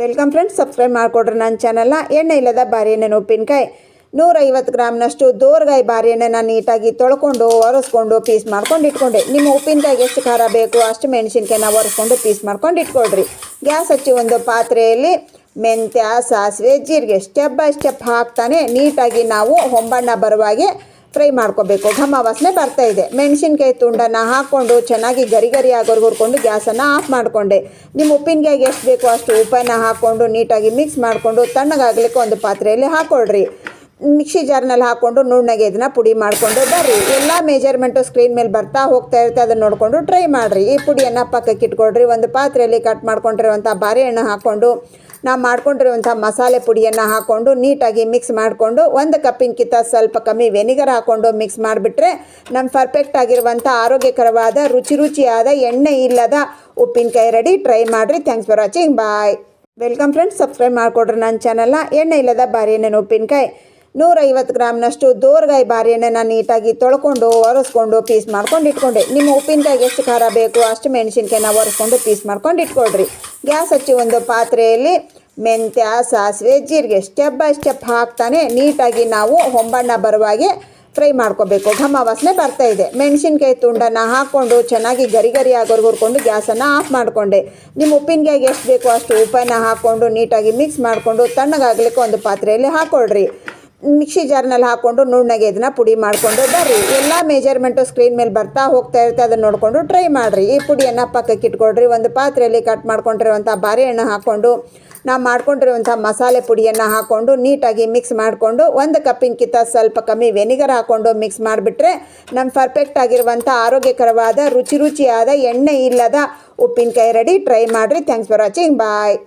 Welcome friends, subscribe ಮಾಡಿಕೊಡ್ರಿ ನನ್ನ ಚಾನಲ್ನ. ಎಣ್ಣೆ ಇಲ್ಲದ ಬಾರಿ ಎಣ್ಣೆನ ಉಪ್ಪಿನಕಾಯಿ 150 ಗ್ರಾಮ್ನಷ್ಟು ದೋರ್ಗಾಯಿ ಬಾರಿ ಎಣ್ಣೆನ ನೀಟಾಗಿ ತೊಳ್ಕೊಂಡು ಒರೆಸ್ಕೊಂಡು ಪೀಸ್ ಮಾಡ್ಕೊಂಡು ಇಟ್ಕೊಂಡೆ. ನಿಮ್ಮ ಉಪ್ಪಿನಕಾಯಿಗೆ ಎಷ್ಟು ಖಾರ ಬೇಕು ಅಷ್ಟು ಮೆಣಸಿನ್ಕಾಯಿನ ಒರೆಸ್ಕೊಂಡು ಪೀಸ್ ಮಾಡ್ಕೊಂಡು ಇಟ್ಕೊಳ್ರಿ. ಗ್ಯಾಸ್ ಹಚ್ಚಿ ಒಂದು ಪಾತ್ರೆಯಲ್ಲಿ ಮೆಂತ್ಯ, ಸಾಸಿವೆ, ಜೀರಿಗೆ ಸ್ಟೆಪ್ ಬೈ ಸ್ಟೆಪ್ ಹಾಕ್ತಾನೆ ನೀಟಾಗಿ ನಾವು ಹೊಂಬಣ್ಣ ಬರುವಾಗೆ ಫ್ರೈ ಮಾಡ್ಕೋಬೇಕು. ಘಮ ವಾಸನೆ ಬರ್ತಾ ಇದೆ. ಮೆಣಸಿನ್ಕಾಯಿ ತುಂಡನ್ನು ಹಾಕ್ಕೊಂಡು ಚೆನ್ನಾಗಿ ಗರಿ ಗರಿ ಆಗೋರ್ಗೆ ಹುರ್ಕೊಂಡು ಗ್ಯಾಸನ್ನು ಆಫ್ ಮಾಡಿಕೊಂಡೆ. ನಿಮ್ಮ ಉಪ್ಪಿನಕಾಯಿಗೆ ಎಷ್ಟು ಬೇಕೋ ಅಷ್ಟು ಉಪ್ಪನ್ನು ಹಾಕ್ಕೊಂಡು ನೀಟಾಗಿ ಮಿಕ್ಸ್ ಮಾಡಿಕೊಂಡು ತಣ್ಣಗಾಗಲಿಕ್ಕೆ ಒಂದು ಪಾತ್ರೆಯಲ್ಲಿ ಹಾಕ್ಕೊಳ್ರಿ. ಮಿಕ್ಸಿ ಜಾರ್ನಲ್ಲಿ ಹಾಕ್ಕೊಂಡು ನುಣ್ಣಗೆ ಇದನ್ನ ಪುಡಿ ಮಾಡಿಕೊಂಡು ಬರ್ರಿ. ಎಲ್ಲ ಮೆಜರ್ಮೆಂಟು ಸ್ಕ್ರೀನ್ ಮೇಲೆ ಬರ್ತಾ ಹೋಗ್ತಾ ಇರುತ್ತೆ, ಅದನ್ನು ನೋಡಿಕೊಂಡು ಟ್ರೈ ಮಾಡಿರಿ. ಈ ಪುಡಿಯನ್ನು ಪಕ್ಕಕ್ಕೆ ಇಟ್ಕೊಳ್ರಿ. ಒಂದು ಪಾತ್ರೆಯಲ್ಲಿ ಕಟ್ ಮಾಡ್ಕೊಂಡಿರುವಂಥ ಬಾರೆಹಣ್ಣು ಹಾಕ್ಕೊಂಡು ನಾವು ಮಾಡ್ಕೊಂಡಿರುವಂಥ ಮಸಾಲೆ ಪುಡಿಯನ್ನು ಹಾಕ್ಕೊಂಡು ನೀಟಾಗಿ ಮಿಕ್ಸ್ ಮಾಡಿಕೊಂಡು 1 ಕಪ್ಪಿನಕ್ಕಿಂತ ಸ್ವಲ್ಪ ಕಮ್ಮಿ ವೆನಿಗರ್ ಹಾಕ್ಕೊಂಡು ಮಿಕ್ಸ್ ಮಾಡಿಬಿಟ್ರೆ ನಮ್ಮ ಪರ್ಫೆಕ್ಟ್ ಆಗಿರುವಂಥ ಆರೋಗ್ಯಕರವಾದ ರುಚಿಯಾದ ಎಣ್ಣೆ ಇಲ್ಲದ ಉಪ್ಪಿನಕಾಯಿ ರೆಡಿ. ಟ್ರೈ ಮಾಡಿರಿ. Thanks for watching. Bye. Welcome friends, subscribe ಮಾಡಿಕೊಡ್ರಿ ನನ್ನ ಚಾನಲ್ನ. ಎಣ್ಣೆ ಇಲ್ಲದ ಬಾರಿ ಎಣ್ಣೆನ ಉಪ್ಪಿನಕಾಯಿ 150 ಗ್ರಾಮ್ನಷ್ಟು ದೋರ್ಗಾಯಿ ಬಾರಿ ಎಣ್ಣೆನ ನೀಟಾಗಿ ತೊಳ್ಕೊಂಡು ಒರೆಸ್ಕೊಂಡು ಪೀಸ್ ಮಾಡ್ಕೊಂಡು ಇಟ್ಕೊಂಡೆ. ನಿಮ್ಮ ಉಪ್ಪಿನಕಾಯಿಗೆ ಎಷ್ಟು ಖಾರ ಬೇಕು ಅಷ್ಟು ಮೆಣಸಿನ್ಕಾಯಿನ ಒರೆಸ್ಕೊಂಡು ಪೀಸ್ ಮಾಡ್ಕೊಂಡು ಇಟ್ಕೊಳ್ರಿ. ಗ್ಯಾಸ್ ಹಚ್ಚಿ ಒಂದು ಪಾತ್ರೆಯಲ್ಲಿ ಮೆಂತ್ಯ, ಸಾಸಿವೆ, ಜೀರಿಗೆ ಸ್ಟೆಪ್ ಬೈ ಸ್ಟೆಪ್ ಹಾಕ್ತಾನೆ ನೀಟಾಗಿ ನಾವು ಹೊಂಬಣ್ಣ ಬರುವಾಗೆ ಫ್ರೈ ಮಾಡ್ಕೋಬೇಕು. ಘಮ ವಾಸನೆ ಬರ್ತಾ ಇದೆ. ಮೆಣಸಿನ್ಕಾಯಿ ತುಂಡನ್ನು ಹಾಕ್ಕೊಂಡು ಚೆನ್ನಾಗಿ ಗರಿ ಗರಿ ಆಗೋರ್ಗೆ ಹುರ್ಕೊಂಡು ಗ್ಯಾಸನ್ನು ಆಫ್ ಮಾಡಿಕೊಂಡೆ. ನಿಮ್ಮ ಉಪ್ಪಿನಕಾಯಿಗೆ ಎಷ್ಟು ಬೇಕೋ ಅಷ್ಟು ಉಪ್ಪನ್ನು ಹಾಕ್ಕೊಂಡು ನೀಟಾಗಿ ಮಿಕ್ಸ್ ಮಾಡಿಕೊಂಡು ತಣ್ಣಗಾಗಲಿಕ್ಕೆ ಒಂದು ಪಾತ್ರೆಯಲ್ಲಿ ಹಾಕ್ಕೊಳ್ರಿ. ಮಿಕ್ಸಿ ಜಾರ್ನಲ್ಲಿ ಹಾಕ್ಕೊಂಡು ನುಣ್ಣಗೆ ಇದನ್ನ ಪುಡಿ ಮಾಡಿಕೊಂಡು ಬರ್ರಿ. ಎಲ್ಲ ಮೆಜರ್ಮೆಂಟು ಸ್ಕ್ರೀನ್ ಮೇಲೆ ಬರ್ತಾ ಹೋಗ್ತಾ ಇರುತ್ತೆ, ಅದನ್ನು ನೋಡಿಕೊಂಡು ಟ್ರೈ ಮಾಡಿರಿ. ಈ ಪುಡಿಯನ್ನು ಪಕ್ಕಕ್ಕೆ ಇಟ್ಕೊಳ್ರಿ. ಒಂದು ಪಾತ್ರೆಯಲ್ಲಿ ಕಟ್ ಮಾಡ್ಕೊಂಡಿರುವಂಥ ಬಾರೆಹಣ್ಣು ಹಾಕ್ಕೊಂಡು ನಾವು ಮಾಡ್ಕೊಂಡಿರುವಂಥ ಮಸಾಲೆ ಪುಡಿಯನ್ನು ಹಾಕ್ಕೊಂಡು ನೀಟಾಗಿ ಮಿಕ್ಸ್ ಮಾಡಿಕೊಂಡು 1 ಕಪ್ಪಿನಕ್ಕಿಂತ ಸ್ವಲ್ಪ ಕಮ್ಮಿ ವೆನಿಗರ್ ಹಾಕ್ಕೊಂಡು ಮಿಕ್ಸ್ ಮಾಡಿಬಿಟ್ರೆ ನಮ್ಮ ಪರ್ಫೆಕ್ಟ್ ಆಗಿರುವಂಥ ಆರೋಗ್ಯಕರವಾದ ರುಚಿಯಾದ ಎಣ್ಣೆ ಇಲ್ಲದ ಉಪ್ಪಿನಕಾಯಿ ರೆಡಿ. ಟ್ರೈ ಮಾಡಿರಿ. Thanks for watching. ಬಾಯ್.